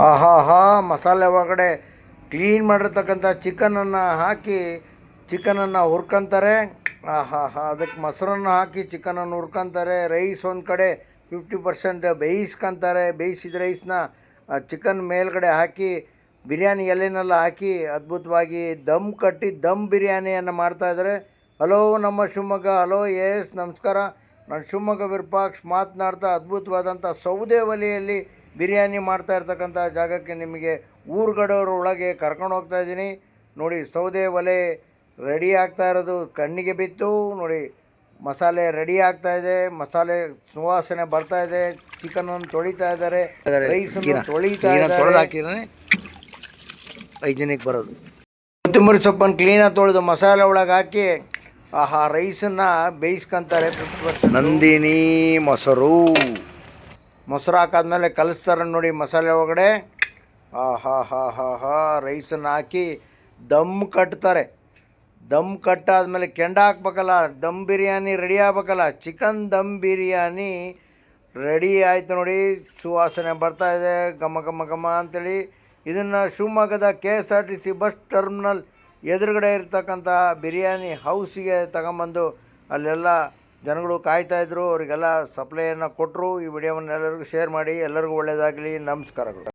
ಆಹಾಹಾ ಮಸಾಲೆ ಒಳಗಡೆ ಕ್ಲೀನ್ ಮಾಡಿರ್ತಕ್ಕಂಥ ಚಿಕನನ್ನು ಹಾಕಿ ಚಿಕನನ್ನು ಹುರ್ಕೊಂತಾರೆ. ಆಹಾಹಾ ಅದಕ್ಕೆ ಮೊಸರನ್ನು ಹಾಕಿ ಚಿಕನನ್ನು ಹುರ್ಕೊಂತಾರೆ. ರೈಸ್ ಒಂದು ಕಡೆ 50% ಬೇಯಿಸ್ಕೊಂತಾರೆ. ಬೇಯಿಸಿದ ರೈಸ್ನ ಚಿಕನ್ ಮೇಲ್ಗಡೆ ಹಾಕಿ ಬಿರಿಯಾನಿ ಎಲೆನೆಲ್ಲ ಹಾಕಿ ಅದ್ಭುತವಾಗಿ ದಮ್ ಕಟ್ಟಿ ದಮ್ ಬಿರಿಯಾನಿಯನ್ನು ಮಾಡ್ತಾಯಿದ್ದಾರೆ. ಹಲೋ ನಮ್ಮ ಶಿವಮೊಗ್ಗ, ಹಲೋ ಎಸ್ ನಮಸ್ಕಾರ. ನಾನು ಶಿವಮೊಗ್ಗ ವಿರೂಪಾಕ್ಷ ಮಾತನಾಡ್ತಾ ಅದ್ಭುತವಾದಂಥ ಸೌದೆ ಒಲೆಯಲ್ಲಿ ಬಿರಿಯಾನಿ ಮಾಡ್ತಾ ಇರ್ತಕ್ಕಂಥ ಜಾಗಕ್ಕೆ ನಿಮಗೆ ಊರುಗಡವ್ರ ಒಳಗೆ ಕರ್ಕೊಂಡು ಹೋಗ್ತಾ ಇದ್ದೀನಿ. ನೋಡಿ ಸೌದೆ ಒಲೆ ರೆಡಿ ಆಗ್ತಾ ಇರೋದು ಕಣ್ಣಿಗೆ ಬಿತ್ತು. ನೋಡಿ ಮಸಾಲೆ ರೆಡಿ ಆಗ್ತಾ ಇದೆ, ಮಸಾಲೆ ಸುವಾಸನೆ ಬರ್ತಾ ಇದೆ. ಚಿಕನನ್ನು ತೊಳಿತಾ ಇದ್ದಾರೆ, ರೈಸನ್ನು ತೊಳಿತಾ ಇದ್ದಾರೆ. ಹೈಜಿನಿಕ್ ಬರೋದು ಕೊತ್ತಂಬರಿ ಸೊಪ್ಪನ್ನು ಕ್ಲೀನಾಗಿ ತೊಳೆದು ಮಸಾಲೆ ಒಳಗೆ ಹಾಕಿ ರೈಸನ್ನು ಬೇಯಿಸ್ಕೊಂತಾರೆ. 50% ನಂದಿನಿ ಮೊಸರು ಹಾಕಾದ್ಮೇಲೆ ಕಲಿಸ್ತಾರೆ ನೋಡಿ ಮಸಾಲೆ ಒಳಗಡೆ. ರೈಸನ್ನು ಹಾಕಿ ದಮ್ ಕಟ್ತಾರೆ. ದಮ್ ಕಟ್ಟಾದ್ಮೇಲೆ ಕೆಂಡ ಹಾಕ್ಬೇಕಲ್ಲ, ದಮ್ ಬಿರಿಯಾನಿ ರೆಡಿ ಆಗ್ಬೇಕಲ್ಲ. ಚಿಕನ್ ದಮ್ ಬಿರಿಯಾನಿ ರೆಡಿ ಆಯಿತು ನೋಡಿ. ಸುವಾಸನೆ ಬರ್ತಾಯಿದೆ, ಘಮ ಘಮ ಘಮ ಅಂಥೇಳಿ. ಇದನ್ನು ಶಿವಮೊಗ್ಗದ KSRTC ಬಸ್ ಟರ್ಮಿನಲ್ ಎದುರುಗಡೆ ಇರ್ತಕ್ಕಂಥ ಬಿರಿಯಾನಿ ಹೌಸಿಗೆ ತಗೊಂಬಂದು ಅಲ್ಲೆಲ್ಲ ಜನಗಳು ಕಾಯ್ತಾಯಿದ್ರು. ಅವರಿಗೆಲ್ಲ ಸಪ್ಲೈಯನ್ನು ಕೊಟ್ಟರು. ಈ ವಿಡಿಯೋವನ್ನು ಎಲ್ಲರಿಗೂ ಶೇರ್ ಮಾಡಿ. ಎಲ್ಲರಿಗೂ ಒಳ್ಳೆಯದಾಗಲಿ. ನಮಸ್ಕಾರಗಳು.